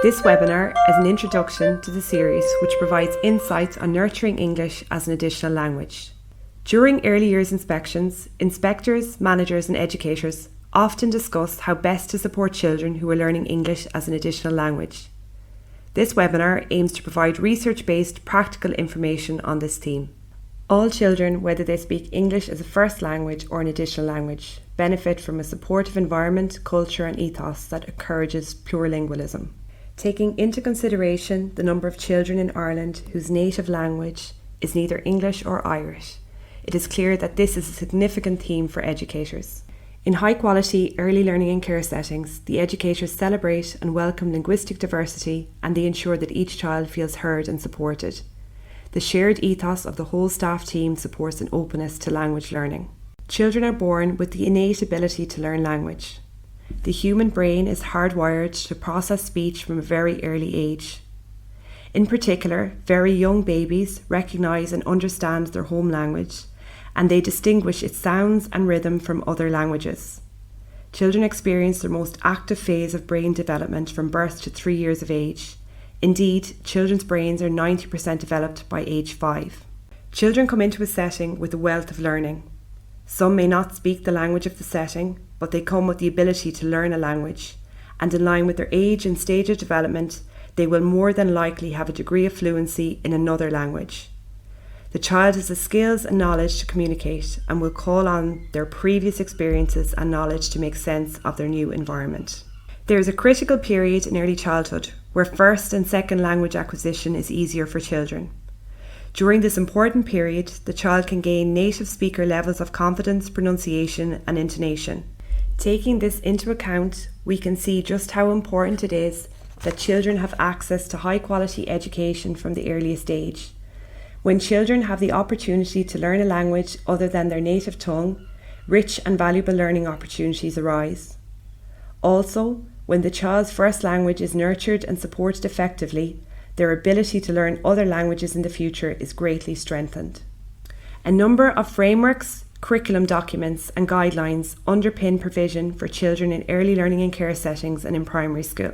This webinar is an introduction to the series which provides insights on nurturing English as an additional language. During early years inspections, inspectors, managers and educators often discuss how best to support children who are learning English as an additional language. This webinar aims to provide research-based practical information on this theme. All children, whether they speak English as a first language or an additional language, benefit from a supportive environment, culture and ethos that encourages plurilingualism. Taking into consideration the number of children in Ireland whose native language is neither English or Irish, it is clear that this is a significant theme for educators. In high-quality early learning and care settings, the educators celebrate and welcome linguistic diversity and they ensure that each child feels heard and supported. The shared ethos of the whole staff team supports an openness to language learning. Children are born with the innate ability to learn language. The human brain is hardwired to process speech from a very early age. In particular, very young babies recognise and understand their home language, and they distinguish its sounds and rhythm from other languages. Children experience their most active phase of brain development from birth to 3 years of age. Indeed, children's brains are 90% developed by age 5. Children come into a setting with a wealth of learning. Some may not speak the language of the setting, but they come with the ability to learn a language, and in line with their age and stage of development, they will more than likely have a degree of fluency in another language. The child has the skills and knowledge to communicate and will call on their previous experiences and knowledge to make sense of their new environment. There is a critical period in early childhood where first and second language acquisition is easier for children. During this important period, the child can gain native speaker levels of confidence, pronunciation and intonation. Taking this into account, we can see just how important it is that children have access to high-quality education from the earliest age. When children have the opportunity to learn a language other than their native tongue, rich and valuable learning opportunities arise. Also, when the child's first language is nurtured and supported effectively, their ability to learn other languages in the future is greatly strengthened. A number of frameworks, curriculum documents and guidelines underpin provision for children in early learning and care settings and in primary school.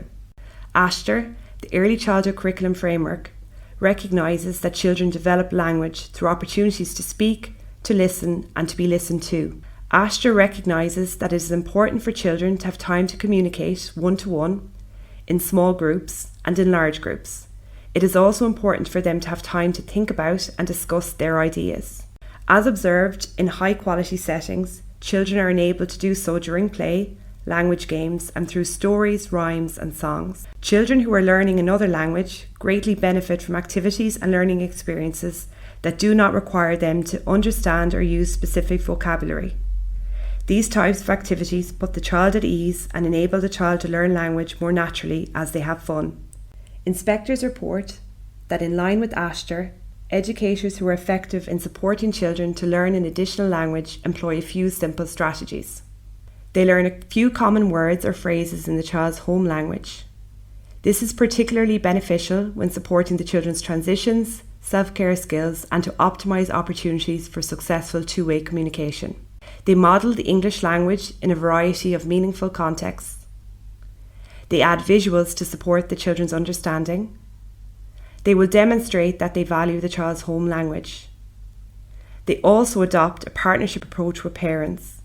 ASHTER, the Early Childhood Curriculum Framework, recognises that children develop language through opportunities to speak, to listen and to be listened to. ASHTER recognises that it is important for children to have time to communicate one-to-one, in small groups and in large groups. It is also important for them to have time to think about and discuss their ideas. As observed in high-quality settings, children are enabled to do so during play, language games and through stories, rhymes and songs. Children who are learning another language greatly benefit from activities and learning experiences that do not require them to understand or use specific vocabulary. These types of activities put the child at ease and enable the child to learn language more naturally as they have fun. Inspectors report that in line with ASHTER, educators who are effective in supporting children to learn an additional language employ a few simple strategies. They learn a few common words or phrases in the child's home language. This is particularly beneficial when supporting the children's transitions, self-care skills and to optimise opportunities for successful two-way communication. They model the English language in a variety of meaningful contexts. They add visuals to support the children's understanding. They will demonstrate that they value the child's home language. They also adopt a partnership approach with parents.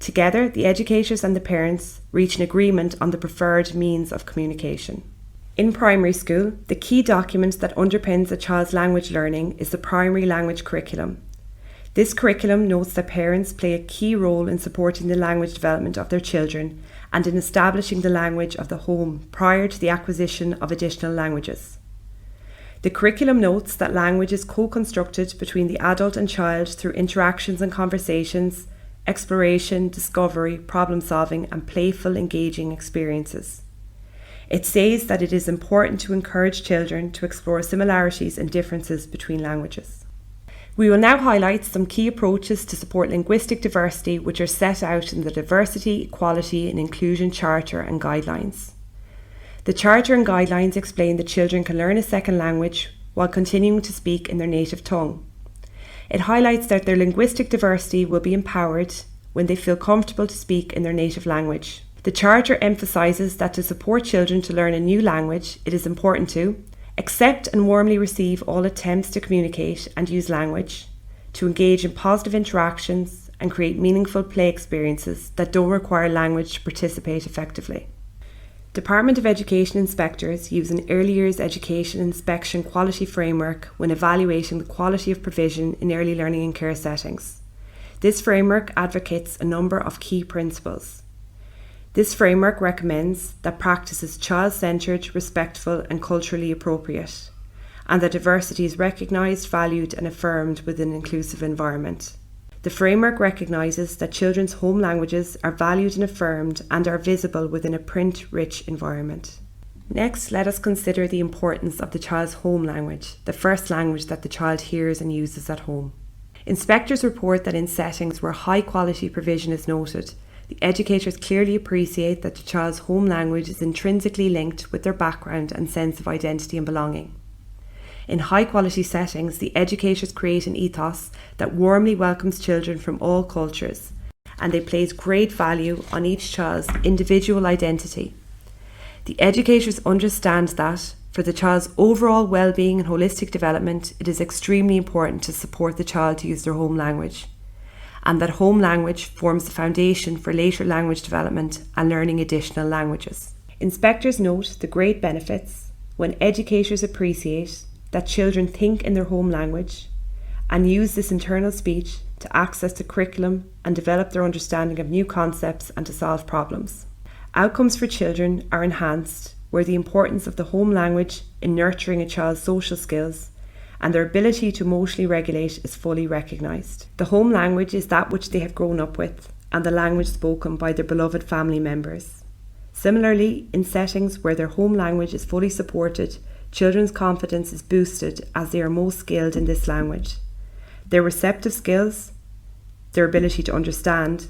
Together, the educators and the parents reach an agreement on the preferred means of communication. In primary school, the key document that underpins a child's language learning is the primary language curriculum. This curriculum notes that parents play a key role in supporting the language development of their children and in establishing the language of the home prior to the acquisition of additional languages. The curriculum notes that language is co-constructed between the adult and child through interactions and conversations, exploration, discovery, problem-solving and playful, engaging experiences. It says that it is important to encourage children to explore similarities and differences between languages. We will now highlight some key approaches to support linguistic diversity which are set out in the Diversity, Equality and Inclusion Charter and Guidelines. The Charter and Guidelines explain that children can learn a second language while continuing to speak in their native tongue. It highlights that their linguistic diversity will be empowered when they feel comfortable to speak in their native language. The Charter emphasises that to support children to learn a new language, it is important to accept and warmly receive all attempts to communicate and use language, to engage in positive interactions and create meaningful play experiences that don't require language to participate effectively. Department of Education inspectors use an early years education inspection quality framework when evaluating the quality of provision in early learning and care settings. This framework advocates a number of key principles. This framework recommends that practice is child-centred, respectful and culturally appropriate, and that diversity is recognised, valued and affirmed within an inclusive environment. The framework recognises that children's home languages are valued and affirmed and are visible within a print-rich environment. Next, let us consider the importance of the child's home language, the first language that the child hears and uses at home. Inspectors report that in settings where high-quality provision is noted, the educators clearly appreciate that the child's home language is intrinsically linked with their background and sense of identity and belonging. In high-quality settings, the educators create an ethos that warmly welcomes children from all cultures, and they place great value on each child's individual identity. The educators understand that, for the child's overall well-being and holistic development, it is extremely important to support the child to use their home language, and that home language forms the foundation for later language development and learning additional languages. Inspectors note the great benefits when educators appreciate that children think in their home language and use this internal speech to access the curriculum and develop their understanding of new concepts and to solve problems. Outcomes for children are enhanced where the importance of the home language in nurturing a child's social skills and their ability to emotionally regulate is fully recognised. The home language is that which they have grown up with and the language spoken by their beloved family members. Similarly, in settings where their home language is fully supported, children's confidence is boosted as they are most skilled in this language. Their receptive skills, their ability to understand,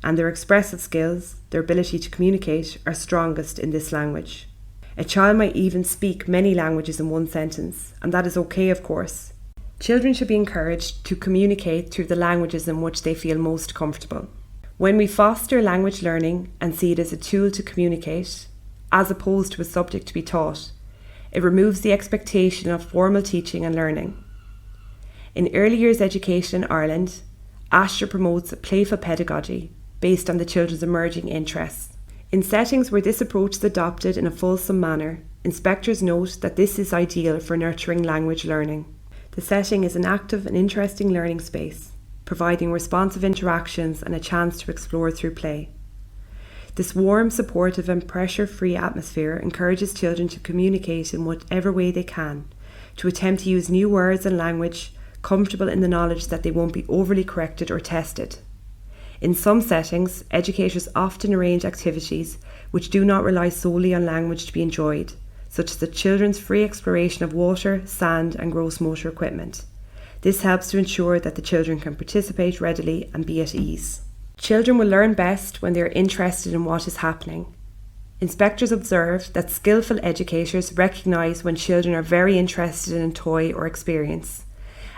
and their expressive skills, their ability to communicate, are strongest in this language. A child might even speak many languages in one sentence, and that is okay, of course. Children should be encouraged to communicate through the languages in which they feel most comfortable. When we foster language learning and see it as a tool to communicate, as opposed to a subject to be taught, it removes the expectation of formal teaching and learning. In early years education in Ireland, Astra promotes a playful pedagogy based on the children's emerging interests. In settings where this approach is adopted in a fulsome manner, inspectors note that this is ideal for nurturing language learning. The setting is an active and interesting learning space, providing responsive interactions and a chance to explore through play. This warm, supportive and pressure-free atmosphere encourages children to communicate in whatever way they can, to attempt to use new words and language, comfortable in the knowledge that they won't be overly corrected or tested. In some settings, educators often arrange activities which do not rely solely on language to be enjoyed, such as the children's free exploration of water, sand and gross motor equipment. This helps to ensure that the children can participate readily and be at ease. Children will learn best when they are interested in what is happening. Inspectors observe that skillful educators recognise when children are very interested in a toy or experience,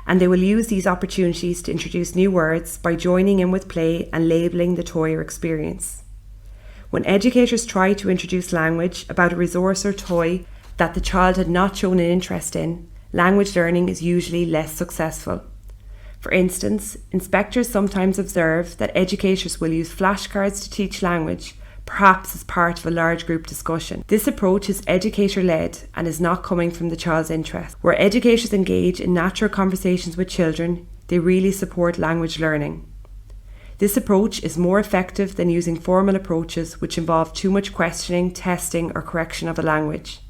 and they will use these opportunities to introduce new words by joining in with play and labelling the toy or experience. When educators try to introduce language about a resource or toy that the child had not shown an interest in, language learning is usually less successful. For instance, inspectors sometimes observe that educators will use flashcards to teach language, perhaps as part of a large group discussion. This approach is educator-led and is not coming from the child's interest. Where educators engage in natural conversations with children, they really support language learning. This approach is more effective than using formal approaches which involve too much questioning, testing or correction of a language.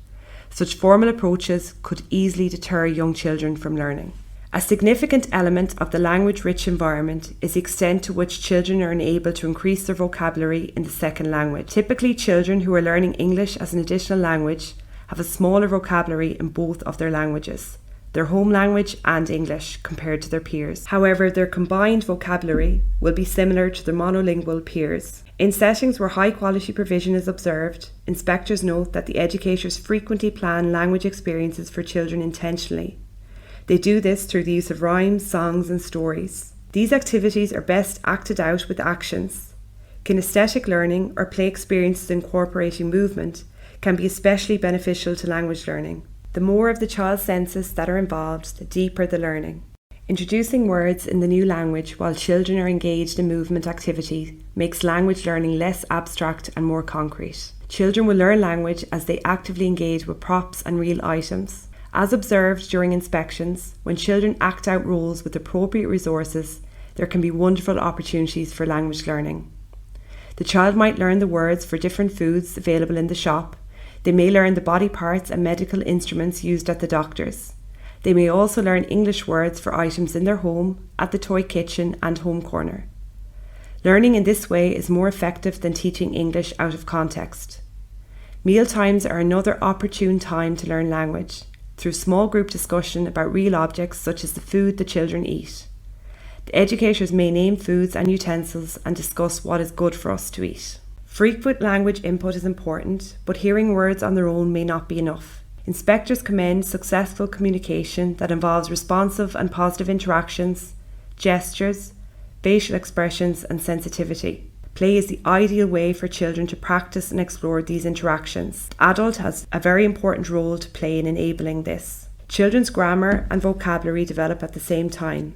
Such formal approaches could easily deter young children from learning. A significant element of the language-rich environment is the extent to which children are enabled to increase their vocabulary in the second language. Typically, children who are learning English as an additional language have a smaller vocabulary in both of their languages, their home language and English, compared to their peers. However, their combined vocabulary will be similar to their monolingual peers. In settings where high-quality provision is observed, inspectors note that the educators frequently plan language experiences for children intentionally. They do this through the use of rhymes, songs and stories. These activities are best acted out with actions. Kinesthetic learning or play experiences incorporating movement can be especially beneficial to language learning. The more of the child's senses that are involved, the deeper the learning. Introducing words in the new language while children are engaged in movement activity makes language learning less abstract and more concrete. Children will learn language as they actively engage with props and real items. As observed during inspections, when children act out roles with appropriate resources, there can be wonderful opportunities for language learning. The child might learn the words for different foods available in the shop. They may learn the body parts and medical instruments used at the doctor's. They may also learn English words for items in their home, at the toy kitchen and home corner. Learning in this way is more effective than teaching English out of context. Meal times are another opportune time to learn language, through small group discussion about real objects such as the food the children eat. The educators may name foods and utensils and discuss what is good for us to eat. Frequent language input is important, but hearing words on their own may not be enough. Inspectors commend successful communication that involves responsive and positive interactions, gestures, facial expressions and sensitivity. Play is the ideal way for children to practice and explore these interactions. The adult has a very important role to play in enabling this. Children's grammar and vocabulary develop at the same time.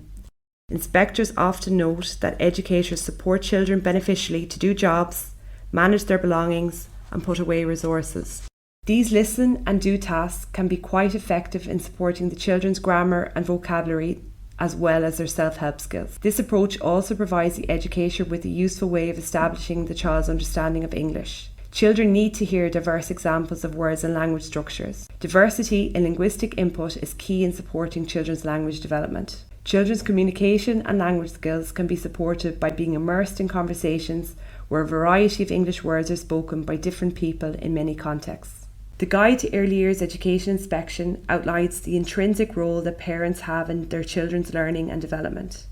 Inspectors often note that educators support children beneficially to do jobs, manage their belongings and put away resources. These listen and do tasks can be quite effective in supporting the children's grammar and vocabulary as well as their self-help skills. This approach also provides the educator with a useful way of establishing the child's understanding of English. Children need to hear diverse examples of words and language structures. Diversity in linguistic input is key in supporting children's language development. Children's communication and language skills can be supported by being immersed in conversations where a variety of English words are spoken by different people in many contexts. The Guide to Early Years Education Inspection outlines the intrinsic role that parents have in their children's learning and development.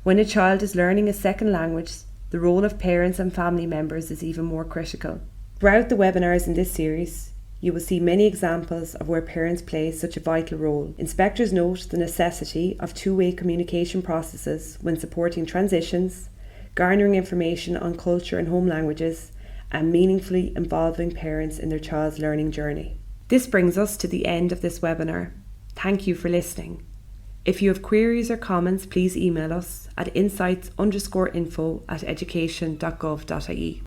When a child is learning a second language, the role of parents and family members is even more critical. Throughout the webinars in this series, you will see many examples of where parents play such a vital role. Inspectors note the necessity of two-way communication processes when supporting transitions, garnering information on culture and home languages, and meaningfully involving parents in their child's learning journey. This brings us to the end of this webinar. Thank you for listening. If you have queries or comments, please email us at insights_info@education.gov.ie.